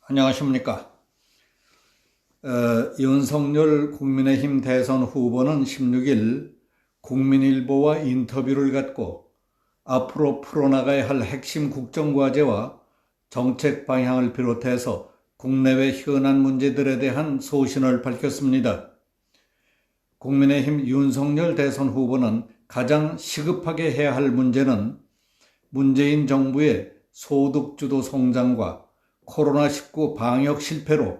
안녕하십니까. 윤석열 국민의힘 대선 후보는 16일 국민일보와 인터뷰를 갖고 앞으로 풀어나가야 할 핵심 국정과제와 정책 방향을 비롯해서 국내외 현안 문제들에 대한 소신을 밝혔습니다. 국민의힘 윤석열 대선 후보는 가장 시급하게 해야 할 문제는 문재인 정부의 소득주도 성장과 코로나19 방역 실패로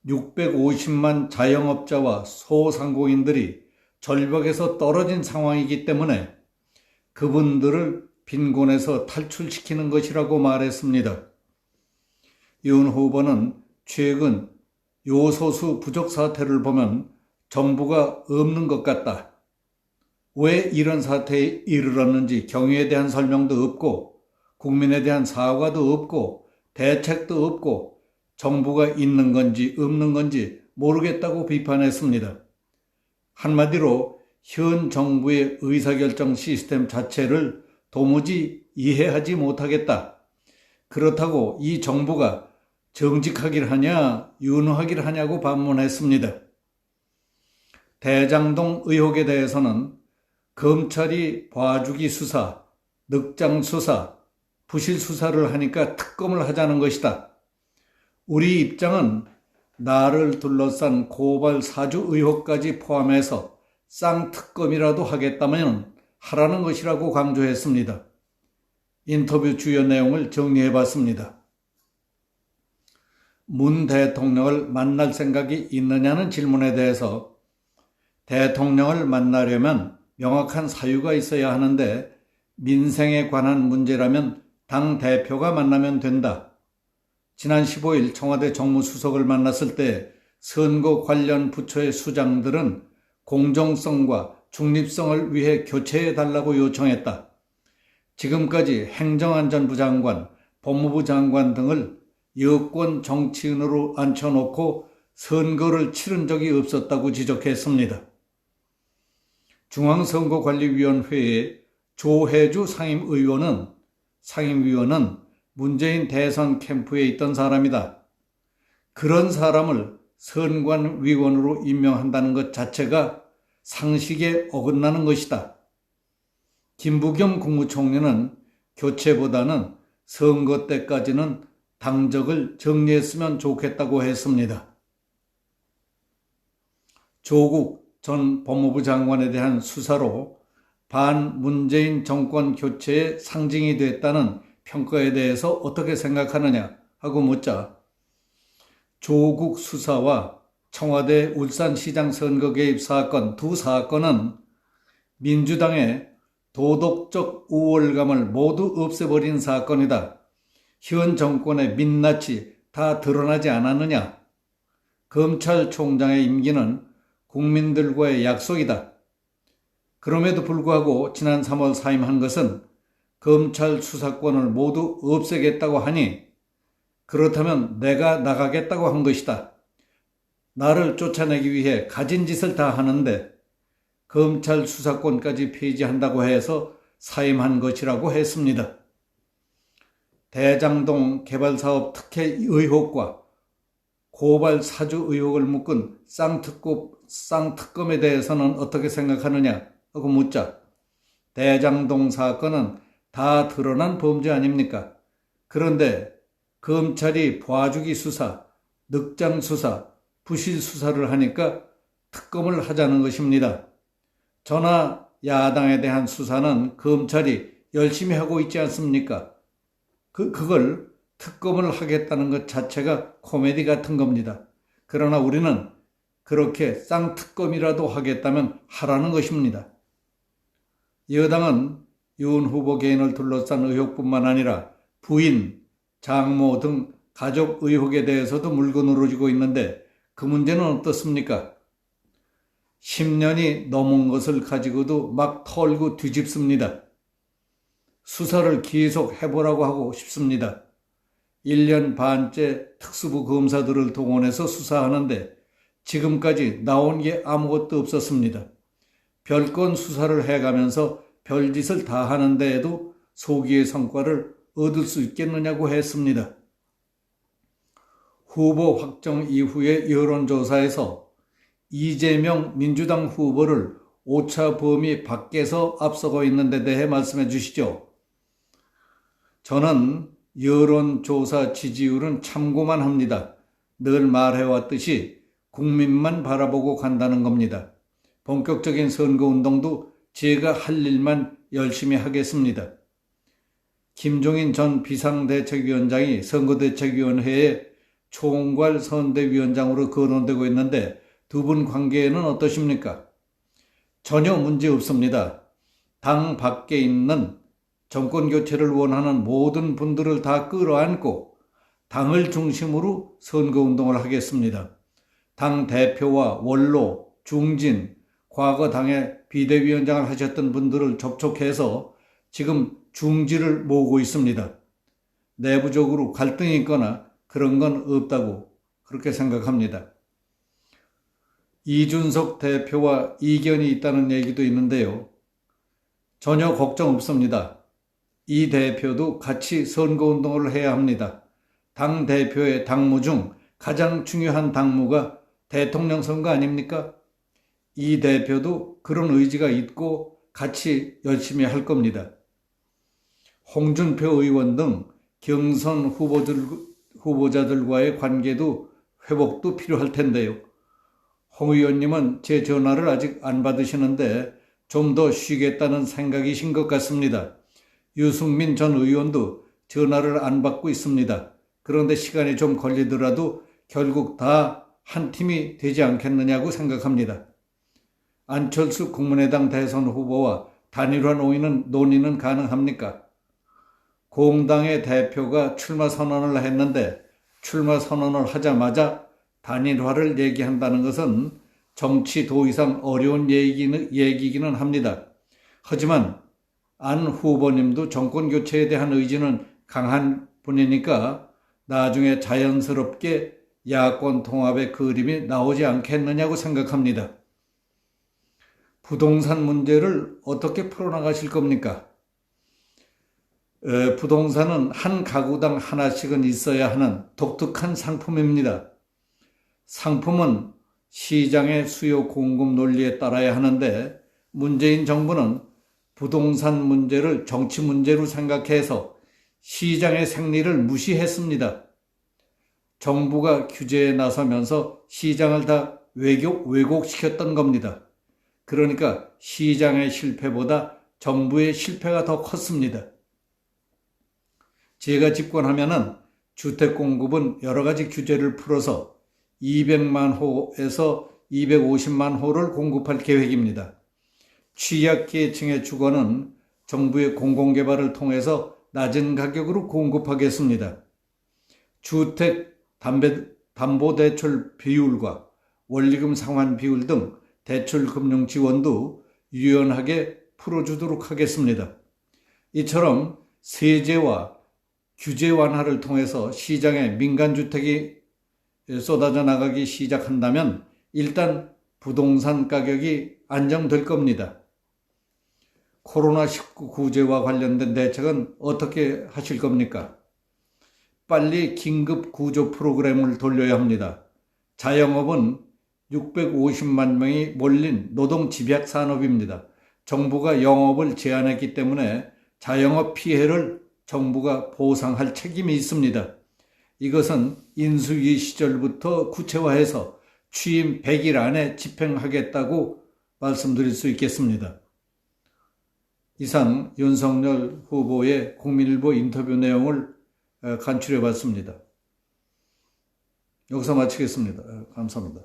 650만 자영업자와 소상공인들이 절벽에서 떨어진 상황이기 때문에 그분들을 빈곤에서 탈출시키는 것이라고 말했습니다. 윤 후보는 최근 요소수 부족 사태를 보면 정부가 없는 것 같다. 왜 이런 사태에 이르렀는지 경위에 대한 설명도 없고 국민에 대한 사과도 없고 대책도 없고 정부가 있는 건지 없는 건지 모르겠다고 비판했습니다. 한마디로 현 정부의 의사결정 시스템 자체를 도무지 이해하지 못하겠다. 그렇다고 이 정부가 정직하길 하냐 윤호하길 하냐고 반문했습니다. 대장동 의혹에 대해서는 검찰이 봐주기 수사, 늑장 수사, 부실 수사를 하니까 특검을 하자는 것이다. 우리 입장은 나를 둘러싼 고발 사주 의혹까지 포함해서 쌍특검이라도 하겠다면 하라는 것이라고 강조했습니다. 인터뷰 주요 내용을 정리해봤습니다. 문 대통령을 만날 생각이 있느냐는 질문에 대해서 대통령을 만나려면 명확한 사유가 있어야 하는데 민생에 관한 문제라면 당대표가 만나면 된다. 지난 15일 청와대 정무수석을 만났을 때 선거 관련 부처의 수장들은 공정성과 중립성을 위해 교체해달라고 요청했다. 지금까지 행정안전부 장관, 법무부 장관 등을 여권 정치인으로 앉혀놓고 선거를 치른 적이 없었다고 지적했습니다. 중앙선거관리위원회의 조혜주 상임위원은 문재인 대선 캠프에 있던 사람이다. 그런 사람을 선관위원으로 임명한다는 것 자체가 상식에 어긋나는 것이다. 김부겸 국무총리는 교체보다는 선거 때까지는 당적을 정리했으면 좋겠다고 했습니다. 조국 전 법무부 장관에 대한 수사로 반문재인 정권 교체의 상징이 됐다는 평가에 대해서 어떻게 생각하느냐 하고 묻자 조국 수사와 청와대 울산시장 선거 개입 사건 두 사건은 민주당의 도덕적 우월감을 모두 없애버린 사건이다. 현 정권의 민낯이 다 드러나지 않았느냐. 검찰총장의 임기는 국민들과의 약속이다. 그럼에도 불구하고 지난 3월 사임한 것은 검찰 수사권을 모두 없애겠다고 하니 그렇다면 내가 나가겠다고 한 것이다. 나를 쫓아내기 위해 가진 짓을 다 하는데 검찰 수사권까지 폐지한다고 해서 사임한 것이라고 했습니다. 대장동 개발사업 특혜 의혹과 고발 사주 의혹을 묶은 쌍특검에 대해서는 어떻게 생각하느냐 하고 묻자 대장동 사건은 다 드러난 범죄 아닙니까? 그런데 검찰이 봐주기 수사, 늑장 수사, 부실 수사를 하니까 특검을 하자는 것입니다. 저나 야당에 대한 수사는 검찰이 열심히 하고 있지 않습니까? 그걸 특검을 하겠다는 것 자체가 코미디 같은 겁니다. 그러나 우리는 그렇게 쌍특검이라도 하겠다면 하라는 것입니다. 여당은 윤 후보 개인을 둘러싼 의혹뿐만 아니라 부인, 장모 등 가족 의혹에 대해서도 물고 늘어지고 있는데 그 문제는 어떻습니까? 10년이 넘은 것을 가지고도 막 털고 뒤집습니다. 수사를 계속 해보라고 하고 싶습니다. 1년 반째 특수부 검사들을 동원해서 수사하는데 지금까지 나온 게 아무것도 없었습니다. 별건 수사를 해가면서 별짓을 다 하는데에도 소기의 성과를 얻을 수 있겠느냐고 했습니다. 후보 확정 이후의 여론조사에서 이재명 민주당 후보를 오차 범위 밖에서 앞서고 있는 데 대해 말씀해 주시죠. 저는 여론조사 지지율은 참고만 합니다. 늘 말해왔듯이 국민만 바라보고 간다는 겁니다. 본격적인 선거운동도 제가 할 일만 열심히 하겠습니다. 김종인 전 비상대책위원장이 선거대책위원회에 총괄 선대위원장으로 거론되고 있는데 두 분 관계는 어떠십니까? 전혀 문제 없습니다. 당 밖에 있는 정권교체를 원하는 모든 분들을 다 끌어안고 당을 중심으로 선거운동을 하겠습니다. 당 대표와 원로, 중진, 과거 당의 비대위원장을 하셨던 분들을 접촉해서 지금 중지를 모으고 있습니다. 내부적으로 갈등이 있거나 그런 건 없다고 그렇게 생각합니다. 이준석 대표와 이견이 있다는 얘기도 있는데요. 전혀 걱정 없습니다. 이 대표도 같이 선거운동을 해야 합니다. 당 대표의 당무 중 가장 중요한 당무가 대통령 선거 아닙니까? 이 대표도 그런 의지가 있고 같이 열심히 할 겁니다. 홍준표 의원 등 경선 후보자들과의 관계도 회복도 필요할 텐데요. 홍 의원님은 제 전화를 아직 안 받으시는데 좀 더 쉬겠다는 생각이신 것 같습니다. 유승민 전 의원도 전화를 안 받고 있습니다. 그런데 시간이 좀 걸리더라도 결국 다 한 팀이 되지 않겠느냐고 생각합니다. 안철수 국민의당 대선 후보와 단일화 논의는 가능합니까? 공당의 대표가 출마 선언을 했는데 출마 선언을 하자마자 단일화를 얘기한다는 것은 정치 도의상 어려운 얘기기는 합니다. 하지만 안 후보님도 정권 교체에 대한 의지는 강한 분이니까 나중에 자연스럽게 야권 통합의 그림이 나오지 않겠느냐고 생각합니다. 부동산 문제를 어떻게 풀어나가실 겁니까? 부동산은 한 가구당 하나씩은 있어야 하는 독특한 상품입니다. 상품은 시장의 수요 공급 논리에 따라야 하는데 문재인 정부는 부동산 문제를 정치 문제로 생각해서 시장의 생리를 무시했습니다. 정부가 규제에 나서면서 시장을 다 왜곡시켰던 겁니다. 그러니까 시장의 실패보다 정부의 실패가 더 컸습니다. 제가 집권하면은 주택 공급은 여러 가지 규제를 풀어서 200만 호에서 250만 호를 공급할 계획입니다. 취약계층의 주거는 정부의 공공개발을 통해서 낮은 가격으로 공급하겠습니다. 주택 담보대출 비율과 원리금 상환 비율 등 대출 금융 지원도 유연하게 풀어주도록 하겠습니다. 이처럼 세제와 규제 완화를 통해서 시장에 민간주택이 쏟아져 나가기 시작한다면 일단 부동산 가격이 안정될 겁니다. 코로나19 구제와 관련된 대책은 어떻게 하실 겁니까? 빨리 긴급 구조 프로그램을 돌려야 합니다. 자영업은 650만 명이 몰린 노동 집약 산업입니다. 정부가 영업을 제한했기 때문에 자영업 피해를 정부가 보상할 책임이 있습니다. 이것은 인수위 시절부터 구체화해서 취임 100일 안에 집행하겠다고 말씀드릴 수 있겠습니다. 이상 윤석열 후보의 국민일보 인터뷰 내용을 간추려 봤습니다. 여기서 마치겠습니다. 감사합니다.